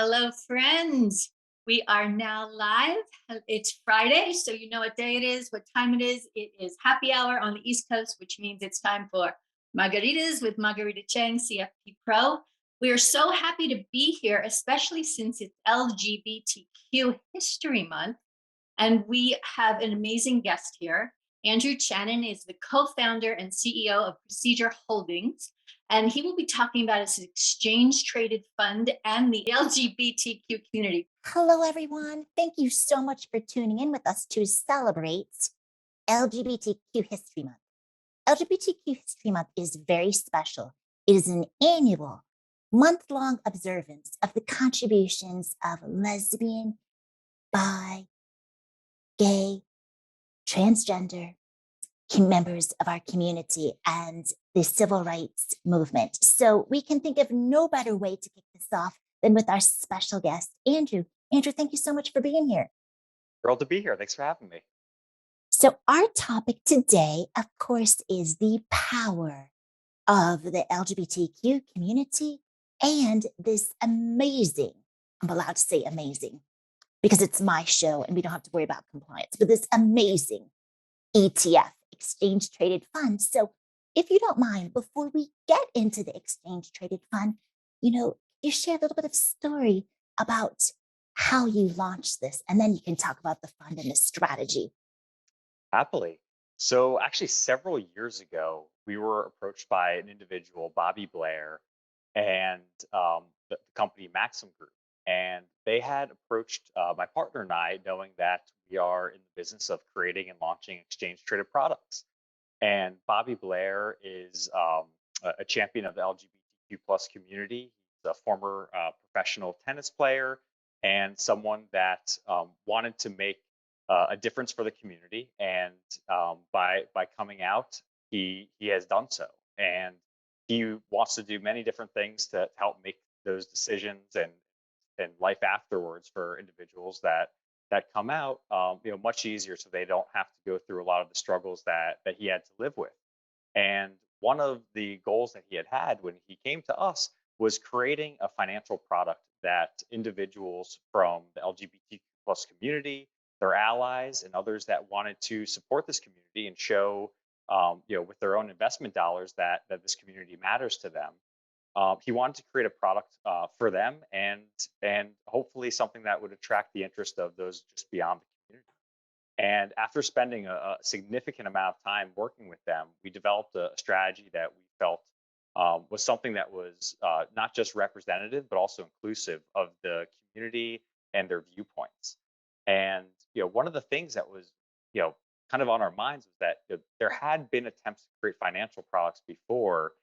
Hello, friends. We are now live. It's Friday, so you know what day it is, what time it is. It is happy hour on the East Coast, which means it's time for Margaritas with Marguerita Cheng, CFP Pro. We are so happy to be here, especially since it's LGBTQ History Month. And we have an amazing guest here. Andrew Chanin is the co-founder and CEO of Procure Holdings, and he will be talking about his exchange-traded fund and the LGBTQ community. Hello, everyone. Thank you so much for tuning in with us to celebrate LGBTQ History Month. LGBTQ History Month is very special. It is an annual, month-long observance of the contributions of lesbian, bi, gay, transgender members of our community and the civil rights movement. So we can think of no better way to kick this off than with our special guest, Andrew. Andrew, thank you so much for being here. Thrilled to be here. Thanks for having me. So our topic today, of course, is the power of the LGBTQ community and this amazing, I'm allowed to say amazing, because it's my show and we don't have to worry about compliance, but this amazing ETF, exchange traded fund. So if you don't mind, before we get into the exchange traded fund, you share a little bit of story about how you launched this, and then you can talk about the fund and the strategy. Happily. So actually several years ago, we were approached by an individual, Bobby Blair, and the company Maxim Group. And they had approached my partner and I, knowing that we are in the business of creating and launching exchange traded products. And Bobby Blair is a champion of the LGBTQ plus community. He's a former professional tennis player and someone that wanted to make a difference for the community. And by coming out, he has done so. And he wants to do many different things to help make those decisions and life afterwards for individuals that come out much easier, so they don't have to go through a lot of the struggles that he had to live with. And one of the goals that he had when he came to us was creating a financial product that individuals from the LGBTQ plus community, their allies, and others that wanted to support this community and show with their own investment dollars that this community matters to them. He wanted to create a product for them and hopefully something that would attract the interest of those just beyond the community. And after spending a significant amount of time working with them, we developed a strategy that we felt was something that was not just representative, but also inclusive of the community and their viewpoints. And one of the things that was kind of on our minds was that there had been attempts to create financial products before,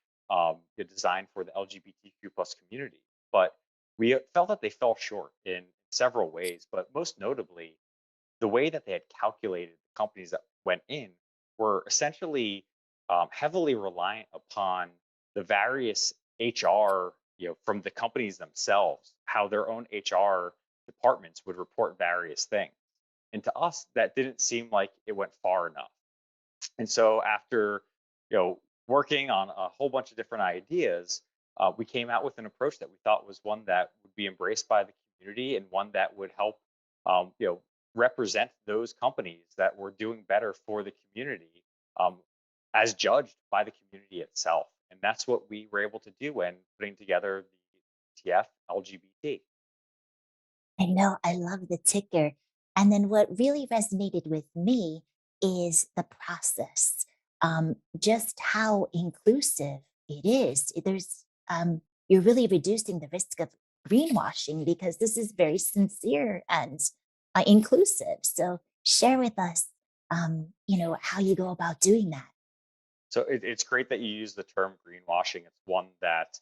designed for the LGBTQ plus community, but we felt that they fell short in several ways. But most notably, the way that they had calculated the companies that went in were essentially heavily reliant upon the various HR, from the companies themselves, how their own HR departments would report various things. And to us, that didn't seem like it went far enough. And so after, working on a whole bunch of different ideas, we came out with an approach that we thought was one that would be embraced by the community and one that would help, represent those companies that were doing better for the community, as judged by the community itself. And that's what we were able to do when putting together the ETF LGBT. I know, I love the ticker. And then what really resonated with me is the process, just how inclusive it is. You're really reducing the risk of greenwashing because this is very sincere and inclusive. So share with us, how you go about doing that. So it's great that you use the term greenwashing. It's one that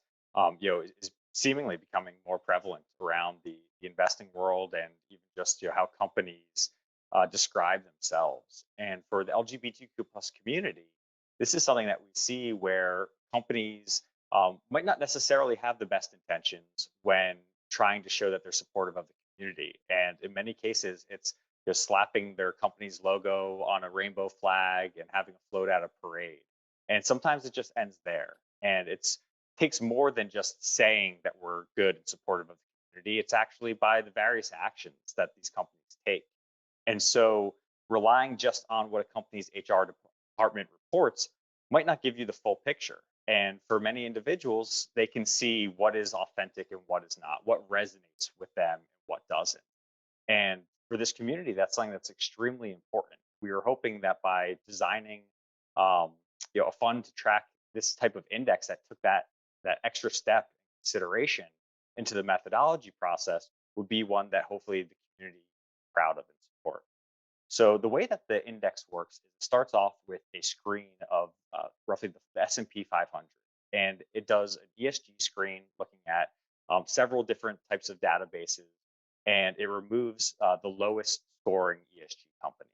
is seemingly becoming more prevalent around the investing world, and even just how companies describe themselves. And for the LGBTQ plus community, this is something that we see where companies might not necessarily have the best intentions when trying to show that they're supportive of the community. And in many cases, it's just slapping their company's logo on a rainbow flag and having a float at a parade. And sometimes it just ends there. And it takes more than just saying that we're good and supportive of the community. It's actually by the various actions that these companies take. And so relying just on what a company's HR department reports might not give you the full picture. And for many individuals, they can see what is authentic and what is not, what resonates with them and what doesn't. And for this community, that's something that's extremely important. We were hoping that by designing um, a fund to track this type of index that took that extra step in consideration into the methodology process would be one that hopefully the community is proud of and support. So the way that the index works is it starts off with a screen of roughly the S&P 500, and it does an ESG screen looking at several different types of databases, and it removes the lowest scoring ESG companies.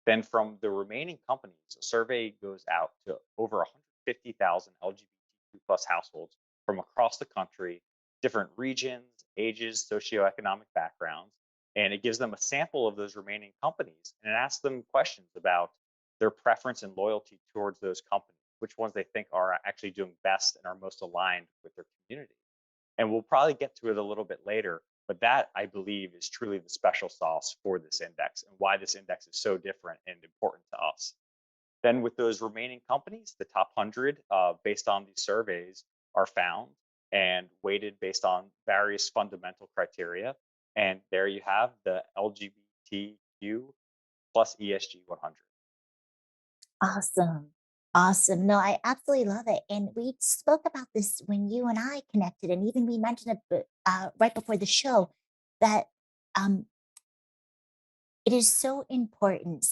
Then from the remaining companies, a survey goes out to over 150,000 LGBTQ plus households from across the country, different regions, ages, socioeconomic backgrounds, and it gives them a sample of those remaining companies, and it asks them questions about their preference and loyalty towards those companies, which ones they think are actually doing best and are most aligned with their community. And we'll probably get to it a little bit later, but that, I believe, is truly the special sauce for this index and why this index is so different and important to us. Then with those remaining companies, the top 100, based on these surveys, are found and weighted based on various fundamental criteria. And there you have the LGBTQ plus ESG 100. Awesome. Awesome. No, I absolutely love it. And we spoke about this when you and I connected, and even we mentioned it right before the show that um, it is so important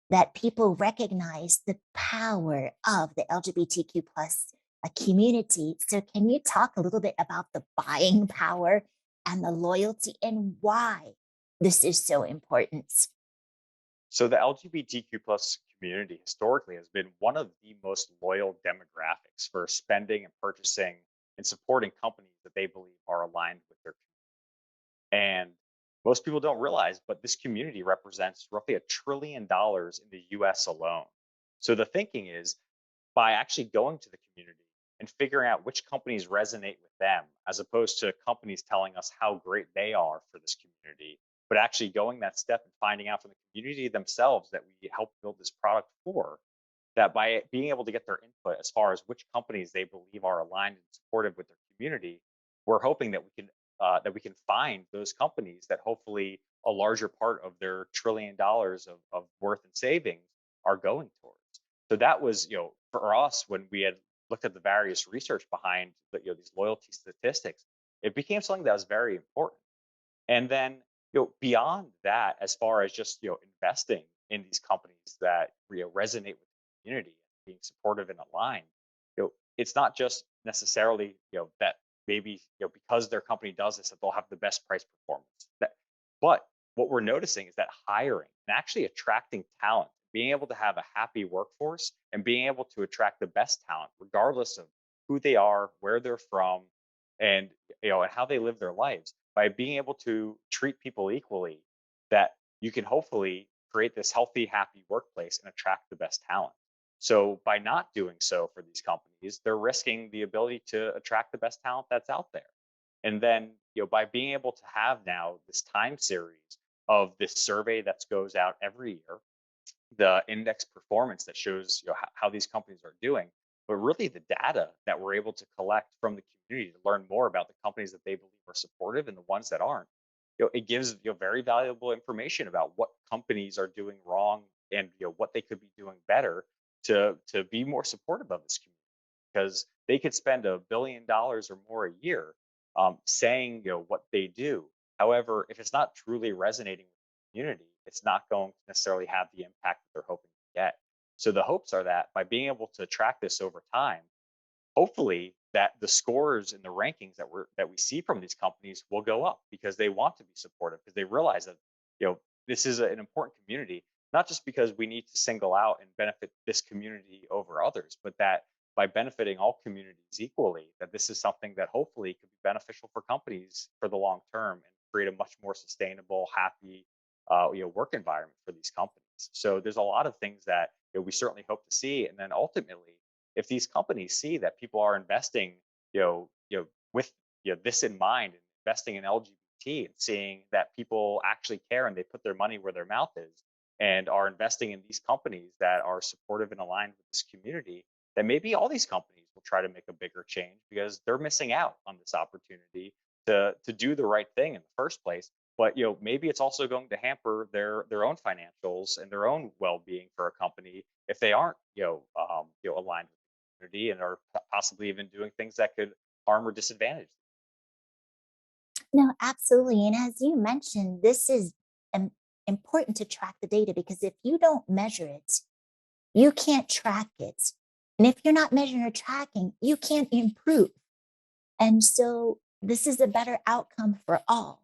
that people recognize the power of the LGBTQ plus community. So can you talk a little bit about the buying power and the loyalty and why this is so important? So the LGBTQ plus community historically has been one of the most loyal demographics for spending and purchasing and supporting companies that they believe are aligned with their community. And most people don't realize, but this community represents roughly $1 trillion in the US alone. So the thinking is by actually going to the community and figuring out which companies resonate with them, as opposed to companies telling us how great they are for this community, but actually going that step and finding out from the community themselves that we help build this product for, that by being able to get their input as far as which companies they believe are aligned and supportive with their community, we're hoping that we can find those companies that hopefully a larger part of their $1 trillion of worth and savings are going towards. So that was, for us, when we had looked at the various research behind these loyalty statistics, it became something that was very important. And then, beyond that, as far as just investing in these companies that resonate with the community and being supportive and aligned, it's not just necessarily that maybe because their company does this that they'll have the best price performance. But what we're noticing is that hiring and actually attracting talent, being able to have a happy workforce and being able to attract the best talent, regardless of who they are, where they're from, and and how they live their lives, by being able to treat people equally, that you can hopefully create this healthy, happy workplace and attract the best talent. So by not doing so for these companies, they're risking the ability to attract the best talent that's out there. And then, by being able to have now this time series of this survey that goes out every year, the index performance that shows how these companies are doing, but really the data that we're able to collect from the community to learn more about the companies that they believe are supportive and the ones that aren't. It gives very valuable information about what companies are doing wrong and what they could be doing better to be more supportive of this community, because they could spend $1 billion or more a year saying what they do. However, if it's not truly resonating with the community, it's not going to necessarily have the impact that they're hoping to get. So the hopes are that by being able to track this over time, hopefully that the scores and the rankings that we see from these companies will go up, because they want to be supportive, because they realize that this is an important community, not just because we need to single out and benefit this community over others, but that by benefiting all communities equally, that this is something that hopefully could be beneficial for companies for the long term and create a much more sustainable, happy work environment for these companies. So there's a lot of things that we certainly hope to see. And then ultimately, if these companies see that people are investing, with this in mind, and investing in LGBT and seeing that people actually care and they put their money where their mouth is and are investing in these companies that are supportive and aligned with this community, then maybe all these companies will try to make a bigger change because they're missing out on this opportunity to do the right thing in the first place. But maybe it's also going to hamper their own financials and their own well-being for a company if they aren't aligned with the community and are possibly even doing things that could harm or disadvantage. No, absolutely. And as you mentioned, this is important to track the data because if you don't measure it, you can't track it. And if you're not measuring or tracking, you can't improve. And so this is a better outcome for all.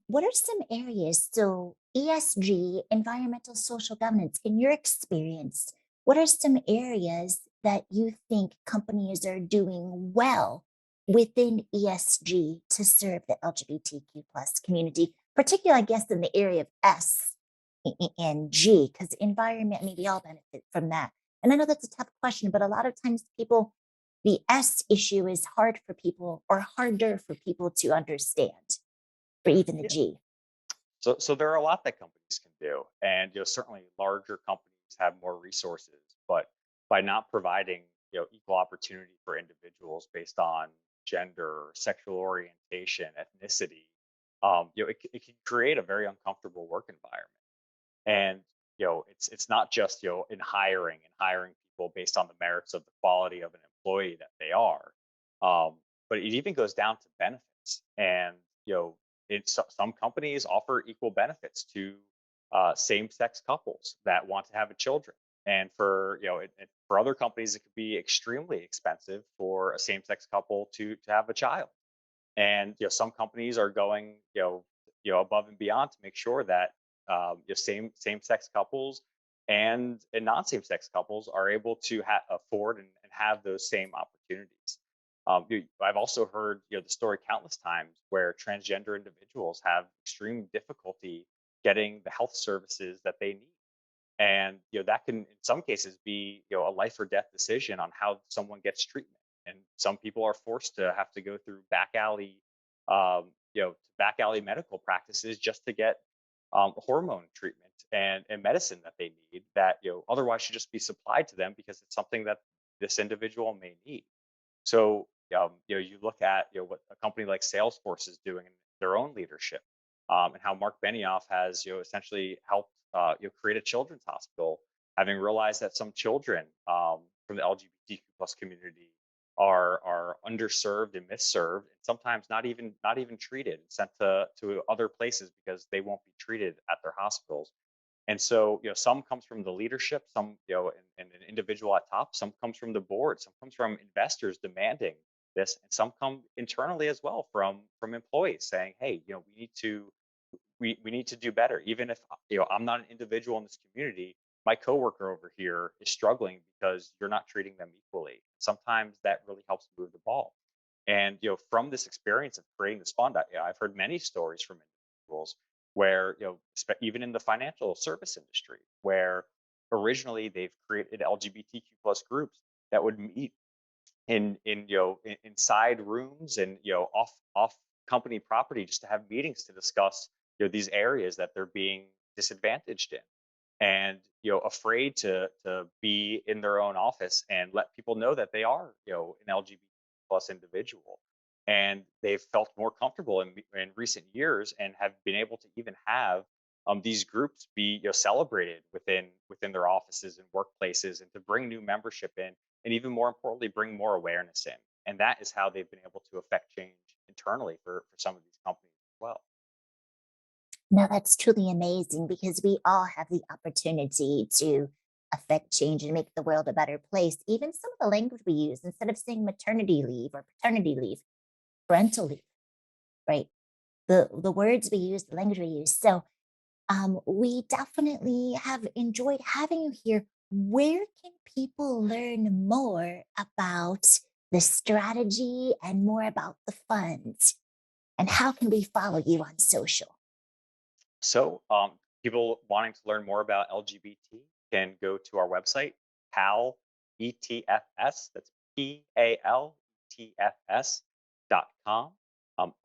What are some areas? So ESG, environmental social governance, in your experience, what are some areas that you think companies are doing well within ESG to serve the LGBTQ plus community, particularly, I guess, in the area of S and G, because environment, maybe all benefit from that. And I know that's a tough question, but a lot of times the S issue is hard for people or harder for people to understand, for even the Yeah. G. So there are a lot that companies can do, and certainly larger companies have more resources, but by not providing equal opportunity for individuals based on gender, sexual orientation, ethnicity, it can create a very uncomfortable work environment. And it's not just in hiring people based on the merits of the quality of an employee that they are, but it even goes down to benefits. And some companies offer equal benefits to same-sex couples that want to have a children. And for for other companies, it could be extremely expensive for a same-sex couple to have a child. And some companies are going above and beyond to make sure that same-sex couples and non-same-sex couples are able to afford and have those same opportunities. I've also heard the story countless times where transgender individuals have extreme difficulty getting the health services that they need, and that can in some cases be a life or death decision on how someone gets treatment. And some people are forced to have to go through back alley medical practices just to get hormone treatment and medicine that they need that otherwise should just be supplied to them because it's something that this individual may need. So you look at what a company like Salesforce is doing in their own leadership, and how Mark Benioff has essentially helped create a children's hospital, having realized that some children from the LGBTQ plus community are underserved and misserved, and sometimes not even treated and sent to other places because they won't be treated at their hospitals. And so, some comes from the leadership, some, and an individual at top, some comes from the board, some comes from investors demanding this, and some come internally as well from employees saying, hey, we need to do better. Even if I'm not an individual in this community, my coworker over here is struggling because you're not treating them equally. Sometimes that really helps move the ball. And from this experience of creating this fund, I've heard many stories from individuals where even in the financial service industry, where originally they've created LGBTQ plus groups that would meet inside rooms and off company property just to have meetings to discuss these areas that they're being disadvantaged in, and afraid to be in their own office and let people know that they are an LGBT plus individual. And they've felt more comfortable in recent years and have been able to even have these groups be celebrated within their offices and workplaces, and to bring new membership in, and even more importantly, bring more awareness in. And that is how they've been able to affect change internally for some of these companies as well. No, that's truly amazing because we all have the opportunity to affect change and make the world a better place. Even some of the language we use, instead of saying maternity leave or paternity leave, parental leave, right? The words we use, the language we use. So we definitely have enjoyed having you here. Where can people learn more about the strategy and more about the funds? And how can we follow you on social? So, people wanting to learn more about LGBT can go to our website, PAL ETFS. That's PALETFS.com.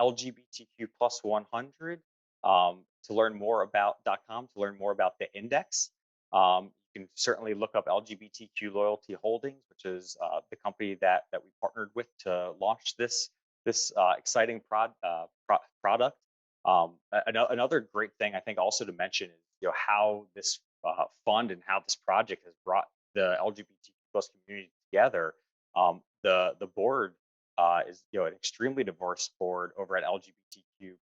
LGBTQ plus 100 to learn more about .com to learn more about the index. You can certainly look up LGBTQ Loyalty Holdings, which is the company that we partnered with to launch this exciting product. Another great thing I think also to mention is how this fund and how this project has brought the LGBTQ plus community together. The board is an extremely diverse board over at LGBTQ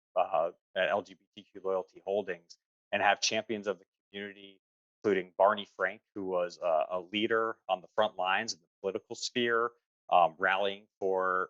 Loyalty Holdings, and have champions of the community, including Barney Frank, who was a leader on the front lines in the political sphere, rallying for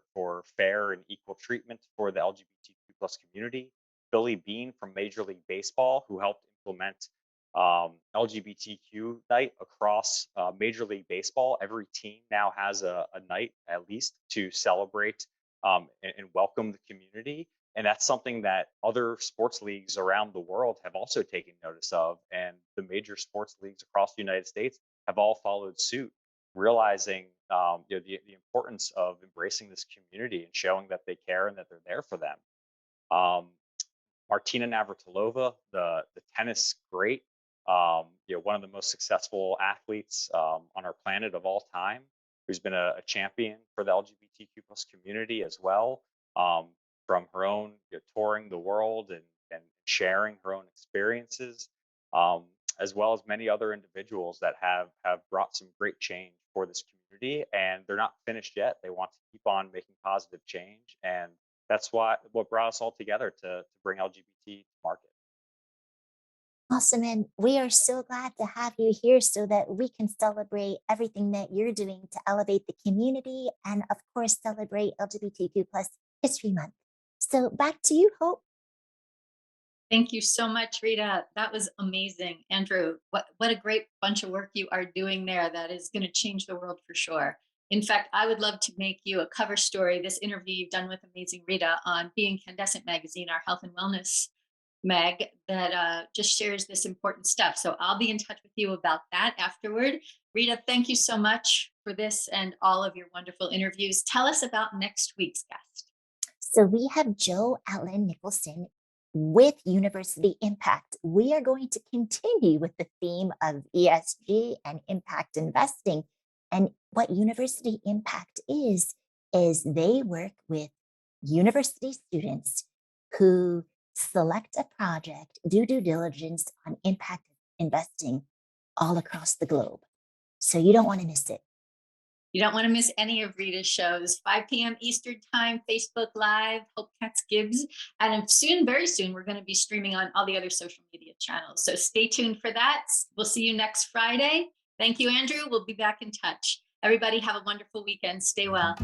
fair and equal treatment for the LGBTQ plus community. Billy Beane from Major League Baseball, who helped implement LGBTQ night across Major League Baseball. Every team now has a night at least to celebrate and welcome the community. And that's something that other sports leagues around the world have also taken notice of. And the major sports leagues across the United States have all followed suit, realizing the importance of embracing this community and showing that they care and that they're there for them. Martina Navratilova, the tennis great, one of the most successful athletes on our planet of all time, who's been a champion for the LGBTQ plus community as well, from her own touring the world and sharing her own experiences, as well as many other individuals that have brought some great change for this community. And they're not finished yet. They want to keep on making positive change. And that's what brought us all together to bring LGBT to market. Awesome. And we are so glad to have you here so that we can celebrate everything that you're doing to elevate the community and, of course, celebrate LGBTQ plus History Month. So back to you, Hope. Thank you so much, Rita. That was amazing. Andrew, what a great bunch of work you are doing there. That is going to change the world for sure. In fact, I would love to make you a cover story, this interview you've done with amazing Rita on Being Candescent magazine, our health and wellness mag, that just shares this important stuff. So I'll be in touch with you about that afterward. Rita, thank you so much for this and all of your wonderful interviews. Tell us about next week's guest. So we have Joe Allen Nicholson with University Impact. We are going to continue with the theme of ESG and impact investing. And what University Impact is they work with university students who select a project, do due diligence on impact investing all across the globe. So you don't want to miss it. You don't want to miss any of Rita's shows. 5 p.m. Eastern Time, Facebook Live, Hope Katz Gibbs. And soon, very soon, we're going to be streaming on all the other social media channels. So stay tuned for that. We'll see you next Friday. Thank you, Andrew. We'll be back in touch. Everybody have a wonderful weekend. Stay well.